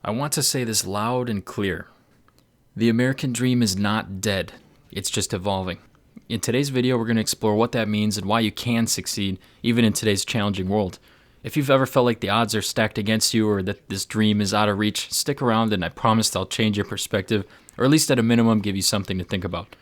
I want to say this loud and clear. The American dream is not dead, it's just evolving. In today's video, we're going to explore what that means and why you can succeed even in today's challenging world. If you've ever felt like the odds are stacked against you or that this dream is out of reach, stick around and I promise I'll change your perspective, or at least at a minimum give you something to think about.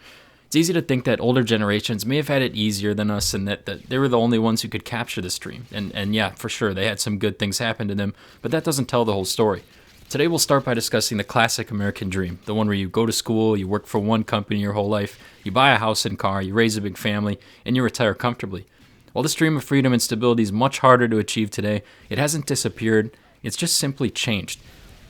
It's easy to think that older generations may have had it easier than us and that they were the only ones who could capture this dream. And yeah, for sure, they had some good things happen to them, but that doesn't tell the whole story. Today we'll start by discussing the classic American dream, the one where you go to school, you work for one company your whole life, you buy a house and car, you raise a big family, and you retire comfortably. While this dream of freedom and stability is much harder to achieve today, it hasn't disappeared, it's just simply changed.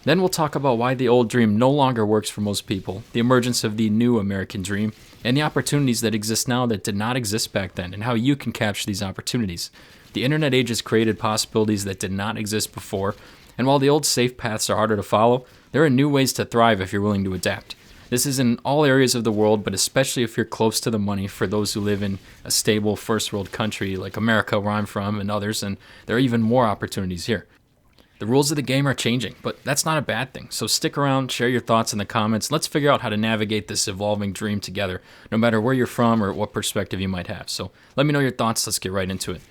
Then we'll talk about why the old dream no longer works for most people, the emergence of the new American dream, and the opportunities that exist now that did not exist back then, and how you can capture these opportunities. The internet age has created possibilities that did not exist before, and while the old safe paths are harder to follow, there are new ways to thrive if you're willing to adapt. This is in all areas of the world, but especially if you're close to the money for those who live in a stable first world country like America, where I'm from, and others, and there are even more opportunities here. The rules of the game are changing, but that's not a bad thing. So stick around, share your thoughts in the comments. Let's figure out how to navigate this evolving dream together, no matter where you're from or what perspective you might have. So let me know your thoughts. Let's get right into it.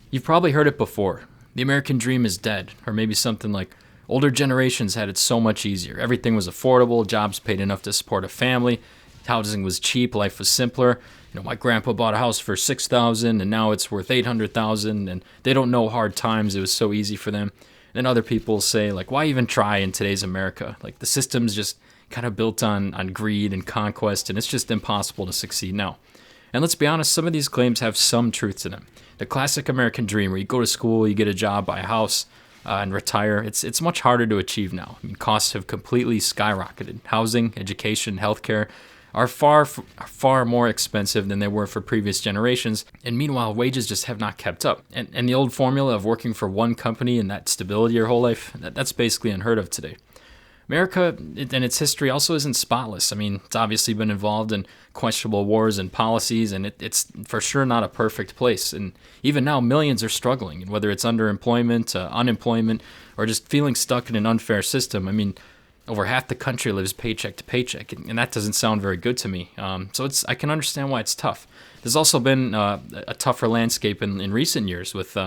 You've probably heard it before. The American dream is dead, or maybe something like older generations had it so much easier. Everything was affordable, jobs paid enough to support a family, housing was cheap, life was simpler. My grandpa bought a house for $6,000 and now it's worth $800,000, and they don't know hard times. It was so easy for them. And other people say, like, why even try in today's America? Like, the system's just kind of built on greed and conquest, and it's just impossible to succeed now. And let's be honest, some of these claims have some truth to them. The classic American dream, where you go to school, you get a job, buy a house, and retire, it's much harder to achieve now. I mean, costs have completely skyrocketed. Housing, education, healthcare are far more expensive than they were for previous generations, and meanwhile, wages just have not kept up. And the old formula of working for one company and that stability your whole life, that's basically unheard of today. America and its history also isn't spotless. I mean, it's obviously been involved in questionable wars and policies, and it's for sure not a perfect place. And even now, millions are struggling, and whether it's underemployment, unemployment, or just feeling stuck in an unfair system. I mean, over half the country lives paycheck to paycheck, and that doesn't sound very good to me. So I can understand why it's tough. There's also been a tougher landscape in recent years with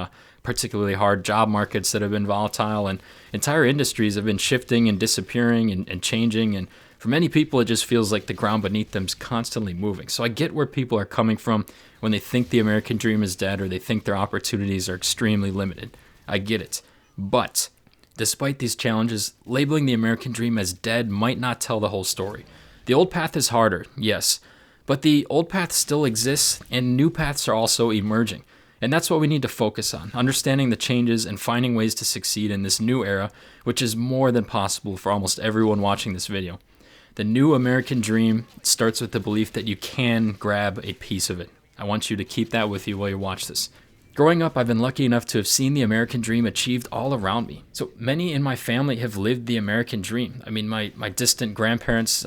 particularly hard job markets that have been volatile, and entire industries have been shifting and disappearing and changing, and for many people it just feels like the ground beneath them is constantly moving. So I get where people are coming from when they think the American dream is dead or they think their opportunities are extremely limited. I get it. But despite these challenges, labeling the American dream as dead might not tell the whole story. The old path is harder, yes, but the old path still exists, and new paths are also emerging. And that's what we need to focus on, understanding the changes and finding ways to succeed in this new era, which is more than possible for almost everyone watching this video. The new American dream starts with the belief that you can grab a piece of it. I want you to keep that with you while you watch this. Growing up, I've been lucky enough to have seen the American dream achieved all around me. So many in my family have lived the American dream. I mean, my distant grandparents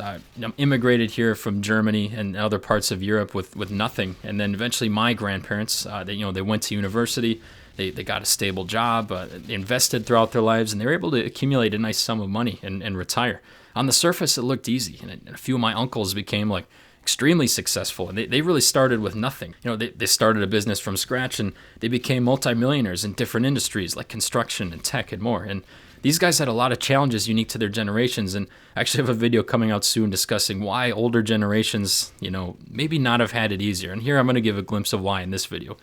immigrated here from Germany and other parts of Europe with nothing. And then eventually my grandparents, they went to university, they got a stable job, they invested throughout their lives, and they were able to accumulate a nice sum of money and retire. On the surface, it looked easy. And a few of my uncles became extremely successful, and they really started with nothing. They started a business from scratch, and they became multimillionaires in different industries like construction and tech and more. And these guys had a lot of challenges unique to their generations, and I actually have a video coming out soon discussing why older generations, maybe not have had it easier. And here I'm going to give a glimpse of why in this video.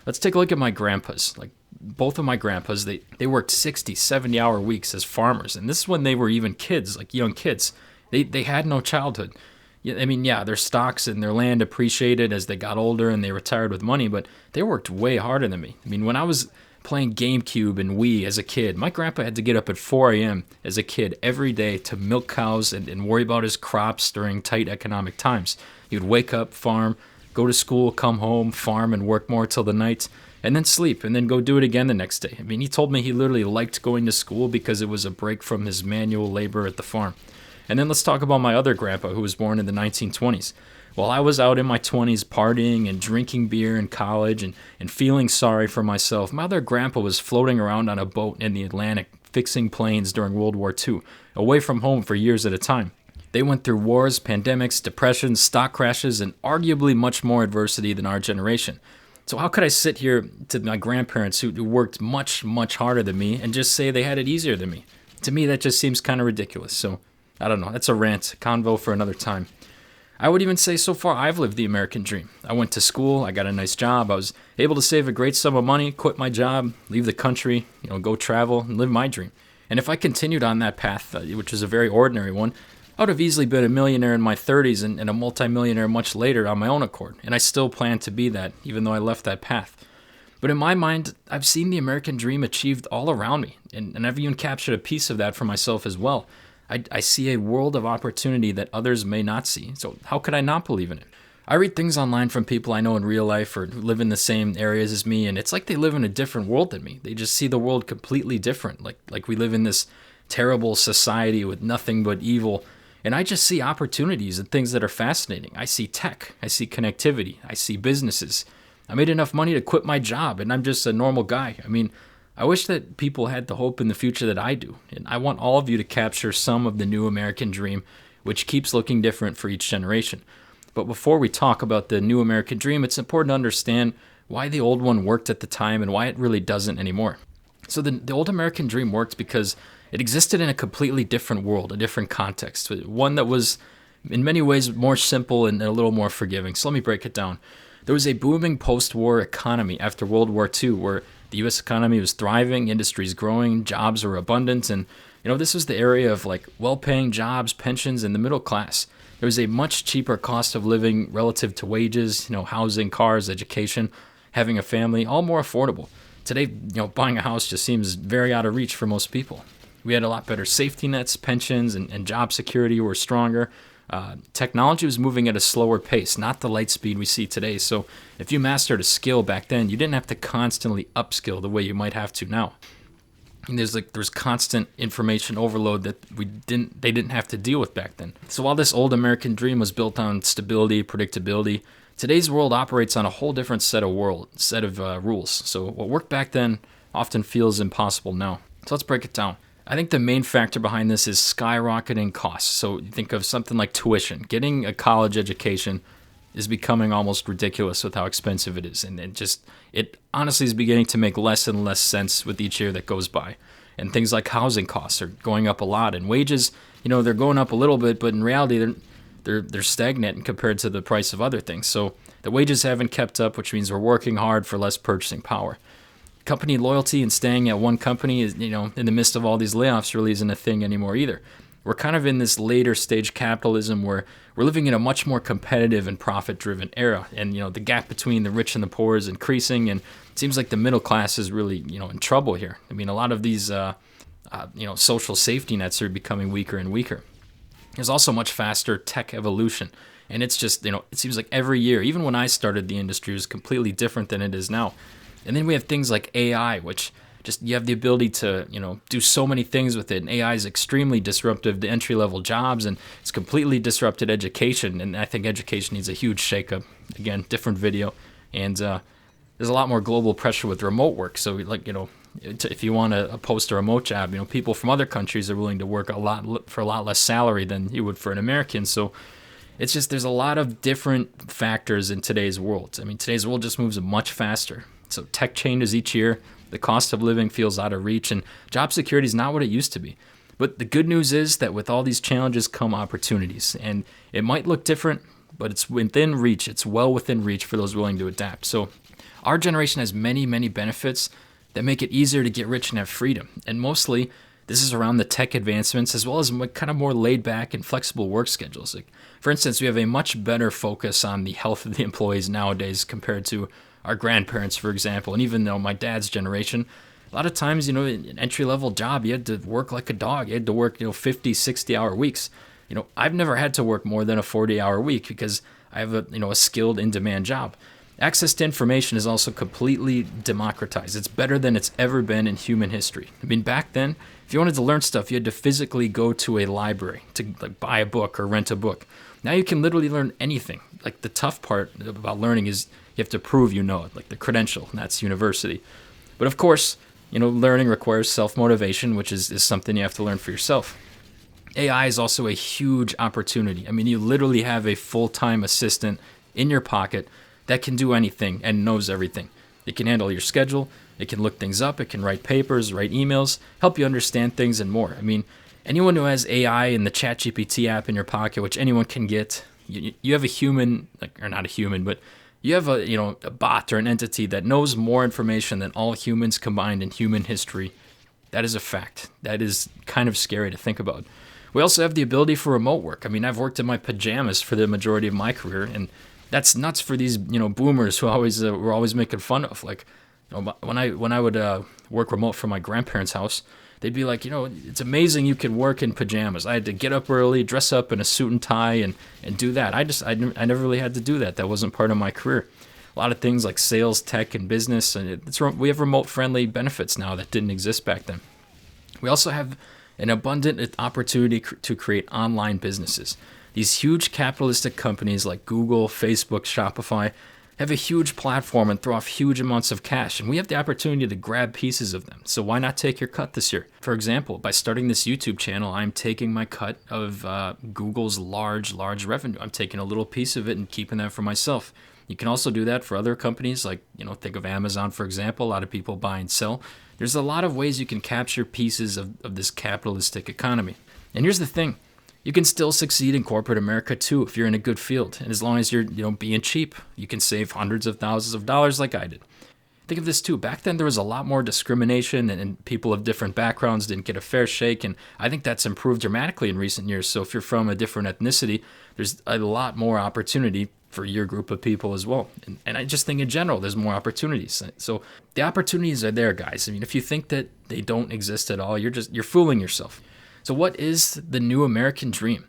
Let's take a look at my grandpas. Both of my grandpas, they worked 60, 70-hour weeks as farmers, and this is when they were even kids, like young kids. They had no childhood. I mean, yeah, their stocks and their land appreciated as they got older and they retired with money, but they worked way harder than me. I mean, when I was playing GameCube and Wii as a kid, my grandpa had to get up at 4 a.m. as a kid every day to milk cows and worry about his crops during tight economic times. He would wake up, farm, go to school, come home, farm, and work more till the night, and then sleep, and then go do it again the next day. I mean, he told me he literally liked going to school because it was a break from his manual labor at the farm. And then let's talk about my other grandpa, who was born in the 1920s. While I was out in my 20s partying and drinking beer in college and feeling sorry for myself, my other grandpa was floating around on a boat in the Atlantic fixing planes during World War II, away from home for years at a time. They went through wars, pandemics, depressions, stock crashes, and arguably much more adversity than our generation. So how could I sit here to my grandparents who worked much, much harder than me and just say they had it easier than me? To me, that just seems kind of ridiculous. So I don't know. That's a rant, convo for another time. I would even say so far I've lived the American dream. I went to school, I got a nice job, I was able to save a great sum of money, quit my job, leave the country, go travel and live my dream. And if I continued on that path, which is a very ordinary one, I would have easily been a millionaire in my 30s and a multimillionaire much later on my own accord. And I still plan to be that, even though I left that path. But in my mind, I've seen the American dream achieved all around me, and I've even captured a piece of that for myself as well. I see a world of opportunity that others may not see, so how could I not believe in it? I read things online from people I know in real life or who live in the same areas as me, and it's like they live in a different world than me. They just see the world completely different, like we live in this terrible society with nothing but evil. And I just see opportunities and things that are fascinating. I see tech, I see connectivity, I see businesses. I made enough money to quit my job, and I'm just a normal guy. I mean, I wish that people had the hope in the future that I do. And I want all of you to capture some of the new American dream, which keeps looking different for each generation. But before we talk about the new American dream, it's important to understand why the old one worked at the time and why it really doesn't anymore. So the old American dream worked because it existed in a completely different world, a different context, one that was in many ways more simple and a little more forgiving. So let me break it down. There was a booming post-war economy after World War II where the U.S. economy was thriving, industries growing, jobs were abundant, and this was the area of well-paying jobs, pensions, and the middle class. There was a much cheaper cost of living relative to wages, housing, cars, education, having a family, all more affordable. Today, buying a house just seems very out of reach for most people. We had a lot better safety nets, pensions, and job security were stronger. Technology was moving at a slower pace, not the light speed we see today. So if you mastered a skill back then, you didn't have to constantly upskill the way you might have to now. And there's constant information overload that they didn't have to deal with back then. So while this old American dream was built on stability, predictability, today's world operates on a whole different set of rules. So what worked back then often feels impossible now. So let's break it down. I think the main factor behind this is skyrocketing costs. So you think of something like tuition. Getting a college education is becoming almost ridiculous with how expensive it is. And it honestly is beginning to make less and less sense with each year that goes by. And things like housing costs are going up a lot. And wages, they're going up a little bit, but in reality, they're stagnant compared to the price of other things. So the wages haven't kept up, which means we're working hard for less purchasing power. Company loyalty and staying at one company is, in the midst of all these layoffs really isn't a thing anymore either. We're kind of in this later stage capitalism where we're living in a much more competitive and profit-driven era. And, the gap between the rich and the poor is increasing. And it seems like the middle class is really, in trouble here. I mean, a lot of these, social safety nets are becoming weaker and weaker. There's also much faster tech evolution. And it's just, it seems like every year, even when I started the industry, it was completely different than it is now. And then we have things like AI, which just you have the ability to, do so many things with it. And AI is extremely disruptive to entry-level jobs, and it's completely disrupted education. And I think education needs a huge shakeup. Again, different video. And there's a lot more global pressure with remote work. So, if you want to post a remote job, people from other countries are willing to work for a lot less salary than you would for an American. So it's just there's a lot of different factors in today's world. I mean, today's world just moves much faster. So tech changes each year. The cost of living feels out of reach, and job security is not what it used to be. But the good news is that with all these challenges come opportunities, and it might look different, but it's within reach. It's well within reach for those willing to adapt. So our generation has many, many benefits that make it easier to get rich and have freedom. And mostly, this is around the tech advancements as well as kind of more laid back and flexible work schedules. Like, for instance, we have a much better focus on the health of the employees nowadays compared to our grandparents, for example, and even though my dad's generation, a lot of times, an entry-level job, you had to work like a dog. You had to work, 50, 60-hour weeks. I've never had to work more than a 40-hour week because I have a skilled, in-demand job. Access to information is also completely democratized. It's better than it's ever been in human history. I mean, back then, if you wanted to learn stuff, you had to physically go to a library to buy a book or rent a book. Now you can literally learn anything. The tough part about learning is you have to prove you know it, like the credential, and that's university. But of course, Learning requires self-motivation, which is something you have to learn for yourself. AI is also a huge opportunity. I mean, you literally have a full-time assistant in your pocket that can do anything and knows everything. It can handle your schedule, it can look things up, it can write papers, write emails, help you understand things and more. I mean, anyone who has AI and the ChatGPT app in your pocket, which anyone can get, you have a human, or not a human, but you have a bot or an entity that knows more information than all humans combined in human history. That is a fact. That is kind of scary to think about. We also have the ability for remote work. I mean, I've worked in my pajamas for the majority of my career, and that's nuts for these boomers who always were always making fun of. Like, when I would work remote from my grandparents' house, they'd be like, it's amazing you can work in pajamas. I had to get up early, dress up in a suit and tie, and do that. I never really had to do that. That wasn't part of my career. A lot of things like sales, tech, and business, and we have remote-friendly benefits now that didn't exist back then. We also have an abundant opportunity to create online businesses. These huge capitalistic companies like Google, Facebook, Shopify have a huge platform and throw off huge amounts of cash, and we have the opportunity to grab pieces of them. So why not take your cut this year? For example, by starting this YouTube channel, I'm taking my cut of Google's large revenue. I'm taking a little piece of it and keeping that for myself. You can also do that for other companies, like, think of Amazon, for example. A lot of people buy and sell. There's a lot of ways you can capture pieces of this capitalistic economy. And here's the thing. You can still succeed in corporate America too if you're in a good field. And as long as you're being cheap, you can save hundreds of thousands of dollars like I did. Think of this too. Back then there was a lot more discrimination and people of different backgrounds didn't get a fair shake. And I think that's improved dramatically in recent years. So if you're from a different ethnicity, there's a lot more opportunity for your group of people as well. And I just think in general, there's more opportunities. So the opportunities are there, guys. I mean, if you think that they don't exist at all, you're fooling yourself. So what is the new American dream?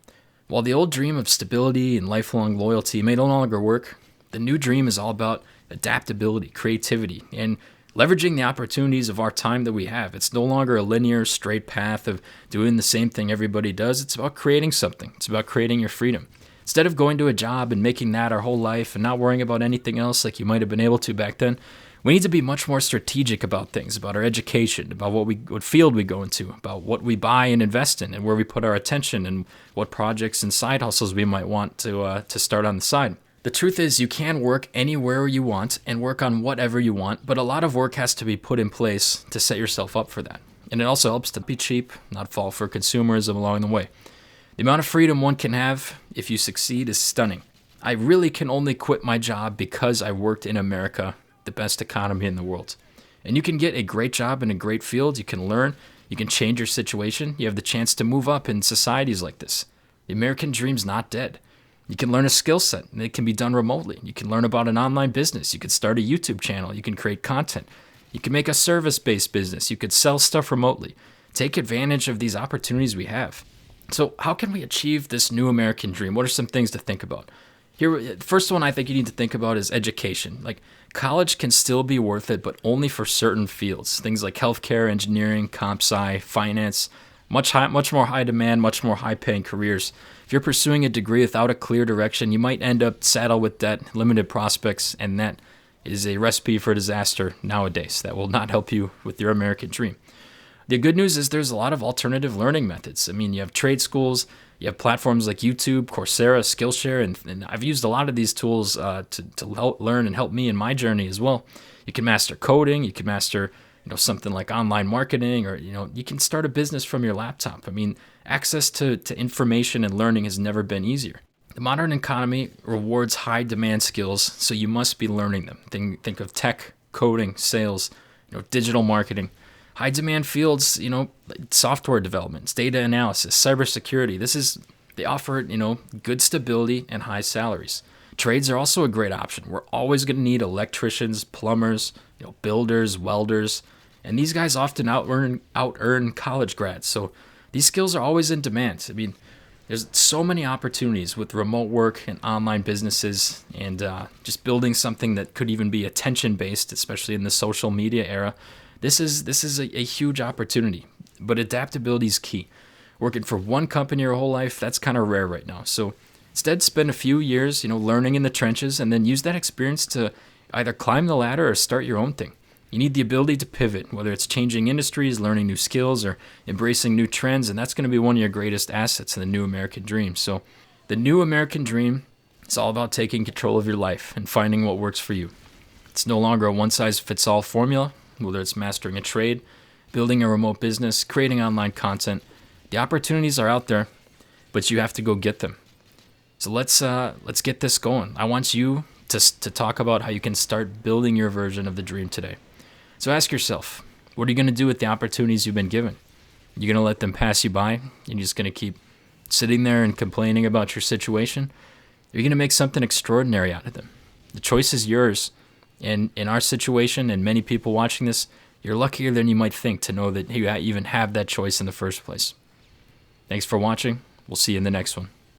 While the old dream of stability and lifelong loyalty may no longer work, the new dream is all about adaptability, creativity, and leveraging the opportunities of our time that we have. It's no longer a linear, straight path of doing the same thing everybody does. It's about creating something. It's about creating your freedom. Instead of going to a job and making that our whole life and not worrying about anything else like you might have been able to back then, we need to be much more strategic about things, about our education, about what field we go into, about what we buy and invest in, and where we put our attention, and what projects and side hustles we might want to start on the side. The truth is, you can work anywhere you want and work on whatever you want, but a lot of work has to be put in place to set yourself up for that. And it also helps to be cheap, not fall for consumerism along the way. The amount of freedom one can have if you succeed is stunning. I really can only quit my job because I worked in America, the best economy in the world. And you can get a great job in a great field. You can learn. You can change your situation. You have the chance to move up in societies like this. The American dream's not dead. You can learn a skill set, and it can be done remotely. You can learn about an online business. You can start a YouTube channel. You can create content. You can make a service-based business. You could sell stuff remotely. Take advantage of these opportunities we have. So how can we achieve this new American dream? What are some things to think about? Here, first one I think you need to think about is education. Like, college can still be worth it, but only for certain fields. Things like healthcare, engineering, comp sci, finance, much more high demand, much more high paying careers. If you're pursuing a degree without a clear direction, you might end up saddled with debt, limited prospects, and that is a recipe for disaster nowadays. That will not help you with your American dream. The good news is there's a lot of alternative learning methods. I mean, you have trade schools, you have platforms like YouTube, Coursera, Skillshare, and I've used a lot of these tools to help learn and help me in my journey as well. You can master coding, you can master something like online marketing, or you can start a business from your laptop. I mean, access to information and learning has never been easier. The modern economy rewards high demand skills, so you must be learning them. Think of tech, coding, sales, digital marketing. High demand fields, software development, data analysis, cybersecurity. They offer, good stability and high salaries. Trades are also a great option. We're always going to need electricians, plumbers, builders, welders, and these guys often out-earn college grads. So these skills are always in demand. I mean, there's so many opportunities with remote work and online businesses, and just building something that could even be attention-based, especially in the social media era. This is a huge opportunity, but adaptability is key. Working for one company your whole life, that's kind of rare right now. So instead, spend a few years, learning in the trenches, and then use that experience to either climb the ladder or start your own thing. You need the ability to pivot, whether it's changing industries, learning new skills, or embracing new trends, and that's going to be one of your greatest assets in the new American dream. So the new American dream is all about taking control of your life and finding what works for you. It's no longer a one-size-fits-all formula, whether it's mastering a trade, building a remote business, creating online content. The opportunities are out there, but you have to go get them. So let's get this going. I want you to talk about how you can start building your version of the dream today. So ask yourself, what are you going to do with the opportunities you've been given? You're going to let them pass you by? You're just going to keep sitting there and complaining about your situation? You're going to make something extraordinary out of them. The choice is yours. And in our situation, and many people watching this, you're luckier than you might think to know that you even have that choice in the first place. Thanks for watching. We'll see you in the next one.